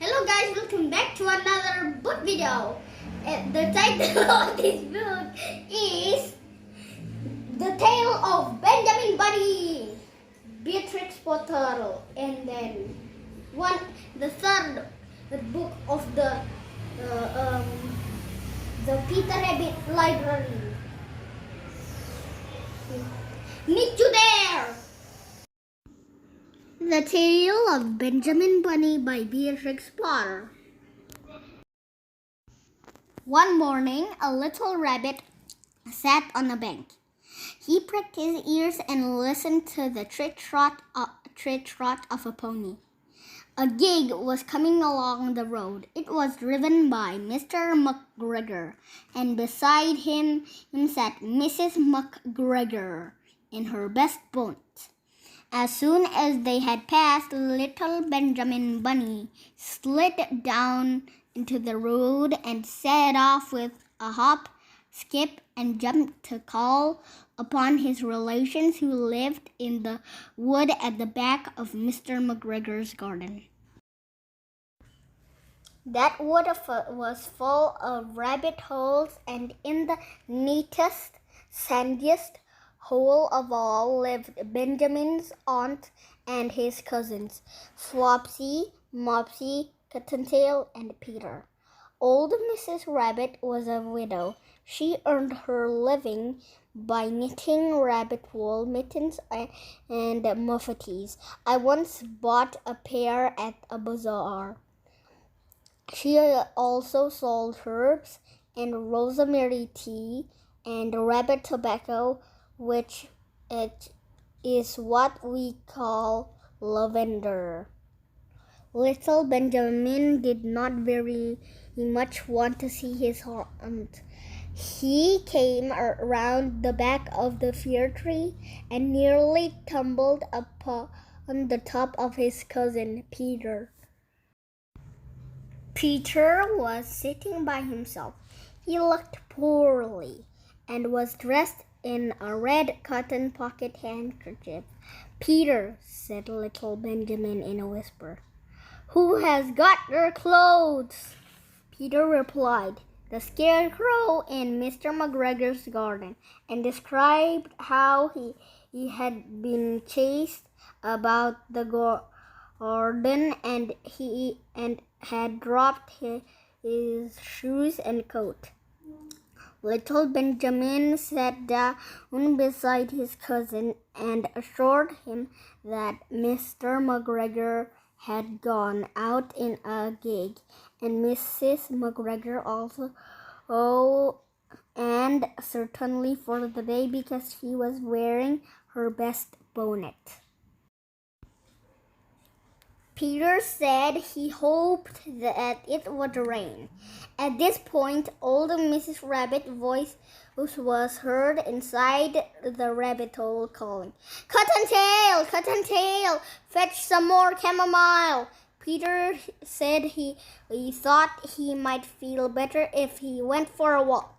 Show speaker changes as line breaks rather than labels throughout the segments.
Hello guys, welcome back to another book video. The title of this book is The Tale of Benjamin Bunny, Beatrix Potter, and then the third book of the Peter Rabbit Library. Meet you there! The Tale of Benjamin Bunny by Beatrix Potter. One morning, a little rabbit sat on a bank. He pricked his ears and listened to the tread-trot of a pony. A gig was coming along the road. It was driven by Mr. McGregor, and beside him sat Mrs. McGregor in her best bonnet. As soon as they had passed, little Benjamin Bunny slid down into the road and set off with a hop, skip, and jump to call upon his relations who lived in the wood at the back of Mr. McGregor's garden. That wood was full of rabbit holes, and in the neatest, sandiest hole of all lived Benjamin's aunt and his cousins, Flopsy, Mopsy, Cottontail, and Peter. Old Mrs. Rabbit was a widow. She earned her living by knitting rabbit wool mittens and muffetees. I once bought a pair at a bazaar. She also sold herbs and rosemary tea and rabbit tobacco, which it is what we call lavender. Little Benjamin did not very much want to see his aunt. He came around the back of the fir tree and nearly tumbled upon the top of his cousin Peter. Peter was sitting by himself. He looked poorly and was dressed in a red cotton pocket handkerchief. "Peter," said little Benjamin in a whisper, "who has got your clothes?" Peter replied, "The scarecrow in Mr. McGregor's garden," and described how he had been chased about the garden and had dropped his shoes and coat. Little Benjamin sat down beside his cousin and assured him that Mr. McGregor had gone out in a gig, and Mrs. McGregor also, and certainly for the day because she was wearing her best bonnet. Peter said he hoped that it would rain. At this point, old Mrs. Rabbit's voice was heard inside the rabbit hole calling, "Cottontail, Cottontail, fetch some more chamomile." Peter said he thought he might feel better if he went for a walk.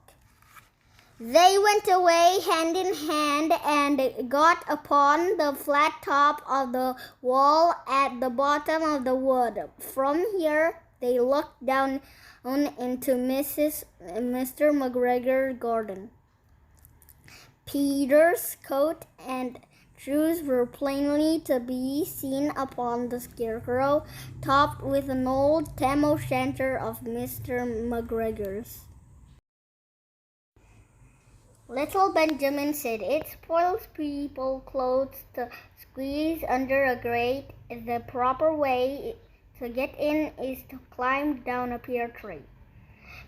They went away hand in hand and got upon the flat top of the wall at the bottom of the wood. From here, they looked down into Mr. McGregor's garden. Peter's coat and shoes were plainly to be seen upon the scarecrow, topped with an old tam-o'-shanter of Mr. McGregor's. Little Benjamin said, "It spoils people's clothes to squeeze under a grate. The proper way to get in is to climb down a pear tree."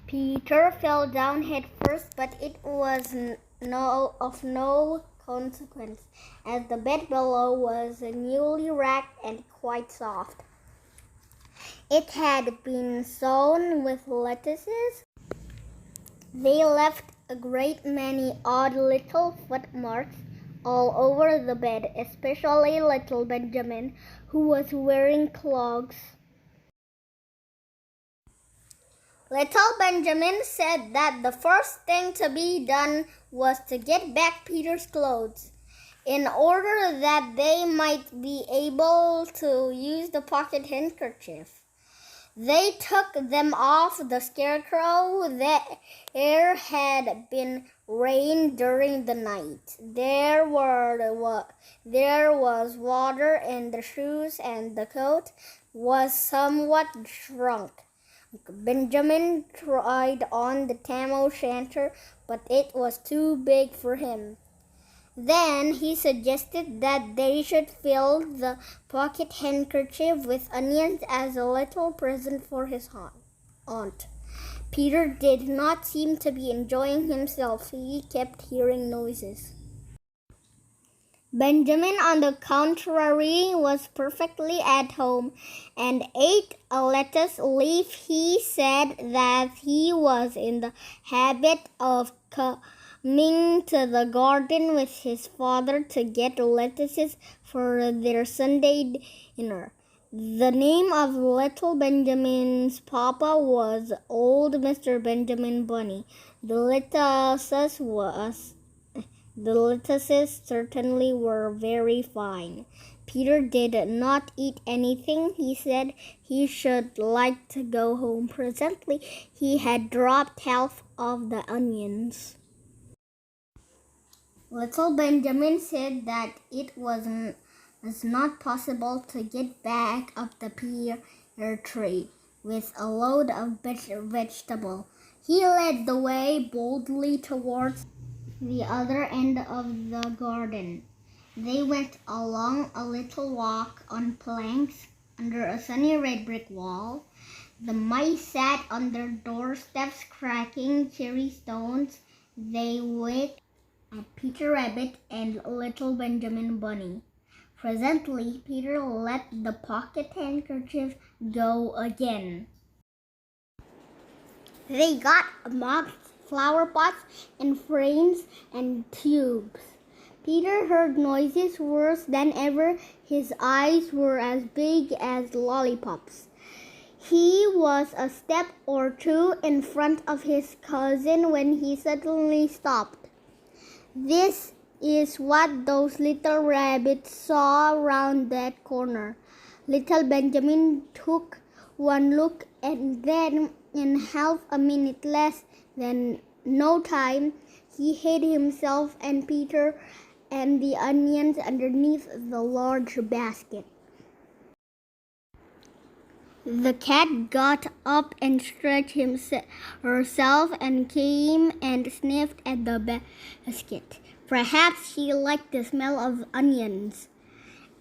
Peter fell down head first, but it was of no consequence, as the bed below was newly racked and quite soft. It had been sown with lettuces. They left a great many odd little footmarks all over the bed, especially little Benjamin, who was wearing clogs. Little Benjamin said that the first thing to be done was to get back Peter's clothes, in order that they might be able to use the pocket handkerchief. They took them off the scarecrow. There had been rain during the night. There was water in the shoes, and the coat was somewhat shrunk. Benjamin tried on the tam o' shanter, but it was too big for him. Then he suggested that they should fill the pocket handkerchief with onions as a little present for his aunt. Peter did not seem to be enjoying himself. He kept hearing noises. Benjamin, on the contrary, was perfectly at home and ate a lettuce leaf. He said that he was in the habit of coming to the garden with his father to get lettuces for their Sunday dinner. The name of little Benjamin's papa was old Mr. Benjamin Bunny. The lettuces certainly were very fine. Peter did not eat anything. He said he should like to go home. Presently, he had dropped half of the onions. Little Benjamin said that it was not possible to get back up the pear tree with a load of vegetable. He led the way boldly towards the other end of the garden. They went along a little walk on planks under a sunny red brick wall. The mice sat on their doorsteps cracking cherry stones. They waked up Peter Rabbit and little Benjamin Bunny. Presently, Peter let the pocket handkerchief go again. They got mops, flower pots, and frames and tubes. Peter heard noises worse than ever. His eyes were as big as lollipops. He was a step or two in front of his cousin when he suddenly stopped. This is what those little rabbits saw round that corner. Little Benjamin took one look, and then in half a minute less than no time, he hid himself and Peter and the onions underneath the large basket. The cat got up and stretched herself and came and sniffed at the basket. Perhaps she liked the smell of onions.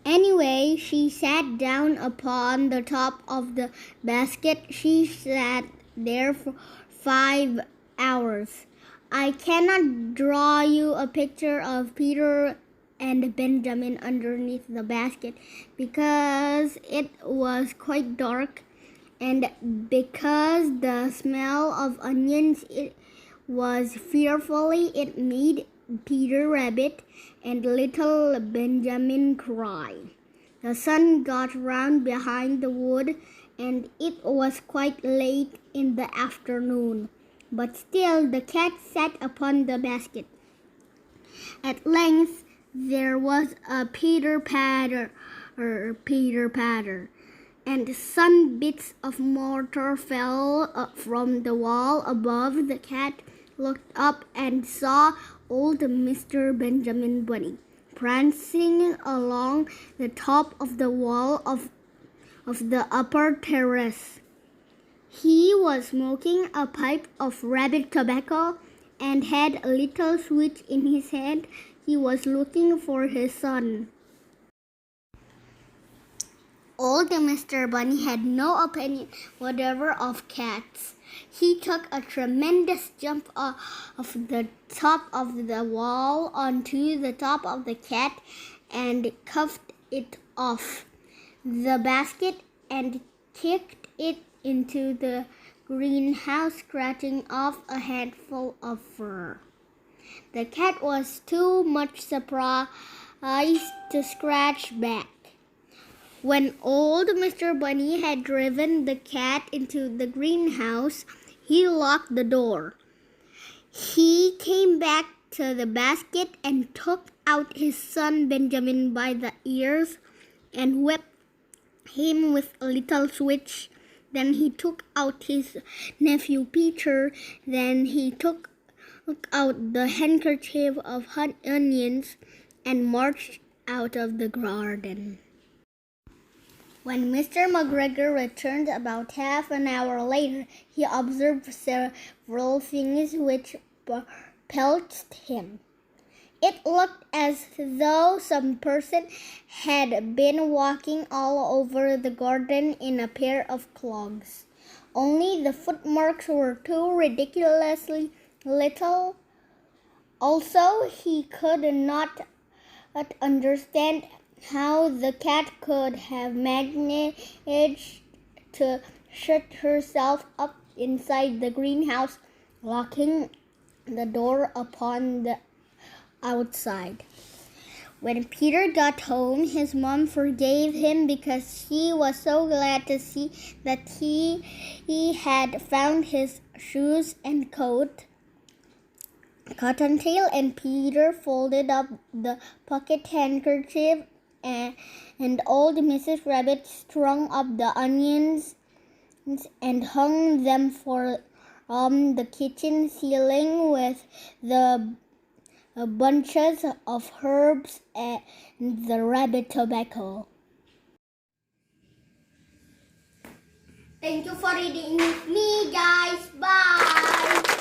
Anyway, she sat down upon the top of the basket. She sat there for 5 hours. I cannot draw you a picture of Peter and Benjamin underneath the basket because it was quite dark, and because the smell of onions was fearfully. It made Peter Rabbit and little Benjamin cry. The sun got round behind the wood, and it was quite late in the afternoon. But still the cat sat upon the basket. At length there was a pitter-patter, and some bits of mortar fell from the wall above. The cat looked up and saw old Mr. Benjamin Bunny prancing along the top of the wall of the upper terrace. He was smoking a pipe of rabbit tobacco and had a little switch in his hand. He was looking for his son. Old Mr. Bunny had no opinion whatever of cats. He took a tremendous jump off the top of the wall onto the top of the cat and cuffed it off the basket and kicked it into the greenhouse, scratching off a handful of fur. The cat was too much surprised to scratch back. When old Mr. Bunny had driven the cat into the greenhouse, he locked the door. He came back to the basket and took out his son Benjamin by the ears and whipped him with a little switch. Then he took out his nephew Peter. Then he took out the handkerchief of onions and marched out of the garden. When Mr. McGregor returned about half an hour later, he observed several things which perplexed him. It looked as though some person had been walking all over the garden in a pair of clogs. Only the footmarks were too ridiculously little. Also, he could not understand how the cat could have managed to shut herself up inside the greenhouse, locking the door upon the outside. When Peter got home, his mom forgave him because she was so glad to see that he had found his shoes and coat. Cottontail and Peter folded up the pocket handkerchief, and old Mrs. Rabbit strung up the onions and hung them from the kitchen ceiling with the bunches of herbs and the rabbit tobacco. Thank you for reading with me, guys. Bye!